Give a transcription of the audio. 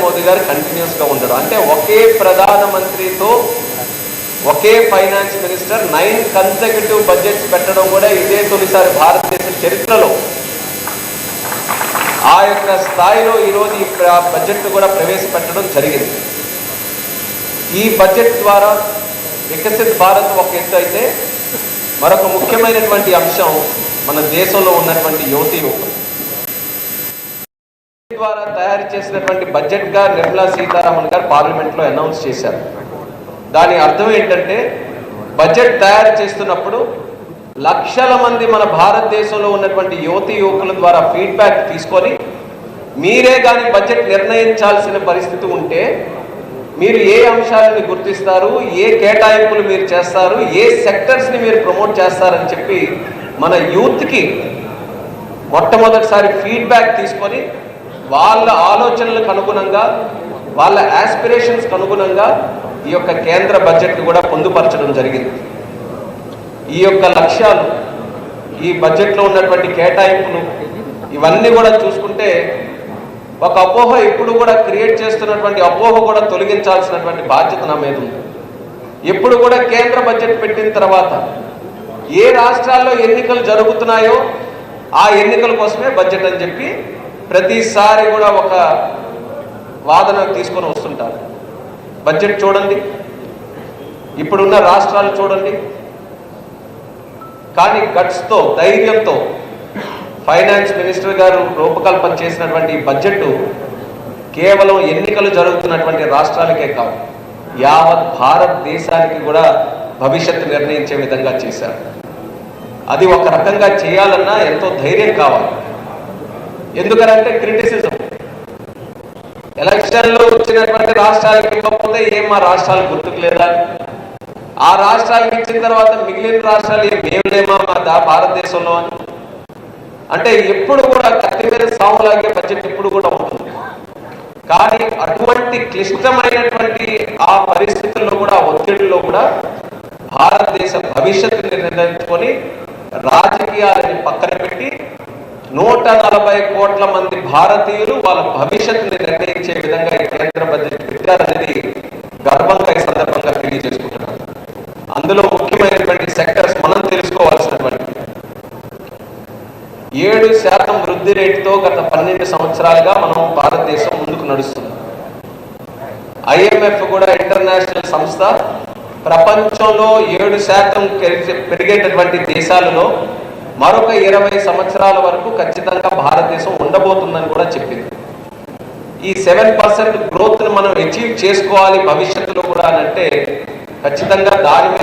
మోదీ గారు కంటిన్యూస్గా ఉండడం అంటే ఒకే ప్రధానమంత్రితో ఒకే ఫైనాన్స్ మినిస్టర్ 9 కన్సెక్యూటివ్ బడ్జెట్స్ పెట్టడం కూడా ఇదే తొలిసారి భారతదేశ చరిత్రలో. ఆ యొక్క స్థాయిలో ఈరోజు ఈ బడ్జెట్ కూడా ప్రవేశపెట్టడం జరిగింది. ఈ బడ్జెట్ ద్వారా వికసిత్ భారత్ ఒక ఎత్తు అయితే మరొక ముఖ్యమైనటువంటి అంశం మన దేశంలో ఉన్నటువంటి యువకులు ద్వారా తయారు చేసినటువంటి బడ్జెట్గా నిర్మలా సీతారామన్ గారు పార్లమెంట్లో అనౌన్స్ చేశారు. దాని అర్థం ఏంటంటే బడ్జెట్ తయారు చేస్తున్నప్పుడు లక్షల మంది మన భారతదేశంలో ఉన్నటువంటి యువకుల ద్వారా ఫీడ్బ్యాక్ తీసుకొని మీరే కానీ బడ్జెట్ నిర్ణయించాల్సిన పరిస్థితి ఉంటే మీరు ఏ అంశాలను గుర్తిస్తారు, ఏ కేటాయింపులు మీరు చేస్తారు, ఏ సెక్టర్స్ని మీరు ప్రమోట్ చేస్తారని చెప్పి మన యూత్కి మొట్టమొదటిసారి ఫీడ్బ్యాక్ తీసుకొని వాళ్ళ ఆలోచనలకు అనుగుణంగా వాళ్ళ యాస్పిరేషన్స్కి అనుగుణంగా ఈ యొక్క కేంద్ర బడ్జెట్ని కూడా పొందుపరచడం జరిగింది. ఈ యొక్క లక్ష్యాలు, ఈ బడ్జెట్లో ఉన్నటువంటి కేటాయింపులు ఇవన్నీ కూడా చూసుకుంటే ఒక అపోహ ఇప్పుడు కూడా క్రియేట్ చేస్తున్నటువంటి అపోహ కూడా తొలగించాల్సినటువంటి బాధ్యత నా మీద ఉంది. ఎప్పుడు కూడా కేంద్ర బడ్జెట్ పెట్టిన తర్వాత ఏ రాష్ట్రాల్లో ఎన్నికలు జరుగుతున్నాయో ఆ ఎన్నికల కోసమే బడ్జెట్ అని చెప్పి ప్రతిసారి కూడా ఒక వాదన తీసుకొని వస్తుంటారు. బడ్జెట్ చూడండి, ఇప్పుడున్న రాష్ట్రాలు చూడండి, కానీ గట్స్తో ధైర్యంతో ఫైనాన్స్ మినిస్టర్ గారు రూపకల్పన చేసినటువంటి బడ్జెట్ కేవలం ఎన్నికలు జరుగుతున్నటువంటి రాష్ట్రాలకే కాదు, యావత్ భారతదేశానికి కూడా భవిష్యత్తు నిర్ణయించే విధంగా చేశారు. అది ఒక రకంగా చేయాలన్నా ఎంతో ధైర్యం కావాలి. ఎందుకనంటే క్రిటిసిజం, ఎలక్షన్లో వచ్చినటువంటి రాష్ట్రాలకు ఇవ్వకపోతే ఏం మా రాష్ట్రాలు గుర్తుకు లేదా, ఆ రాష్ట్రాలకు ఇచ్చిన తర్వాత మిగిలిన రాష్ట్రాలు ఏం మేములేమా మా భారతదేశంలో అని అంటే ఎప్పుడు కూడా కత్తి మీద సాములాగే బడ్జెట్ ఎప్పుడు కూడా ఉంటుంది. కానీ అటువంటి క్లిష్టమైనటువంటి ఆ పరిస్థితుల్లో కూడా ఒత్తిడిలో కూడా భారతదేశ భవిష్యత్తుని నిర్ణయించుకొని రాజకీయాలని పక్కన పెట్టి 140 కోట్ల మంది భారతీయులు వాళ్ళ భవిష్యత్తుని నిర్ణయించే విధంగా ఈ కేంద్ర బడ్జెట్ పెట్టారనేది గర్వంగా ఈ సందర్భంగా తెలియజేసుకుంటున్నాను. అందులో ముఖ్యమైనటువంటి సెక్టర్స్ మనం తెలుసుకోవాల్సినటువంటి 7% వృద్ధి రేటుతో గత 12 సంవత్సరాలుగా మనం భారతదేశం ముందుకు నడుస్తుంది. IMF కూడా ఇంటర్నేషనల్ సంస్థ ప్రపంచంలో 7% పెరిగేటటువంటి దేశాలలో మరొక 20 సంవత్సరాల వరకు ఖచ్చితంగా భారతదేశం ఉండబోతుందని కూడా చెప్పింది. ఈ 7% గ్రోత్ని మనం అచీవ్ చేసుకోవాలి భవిష్యత్తులో కూడా అంటే ఖచ్చితంగా దాని మీద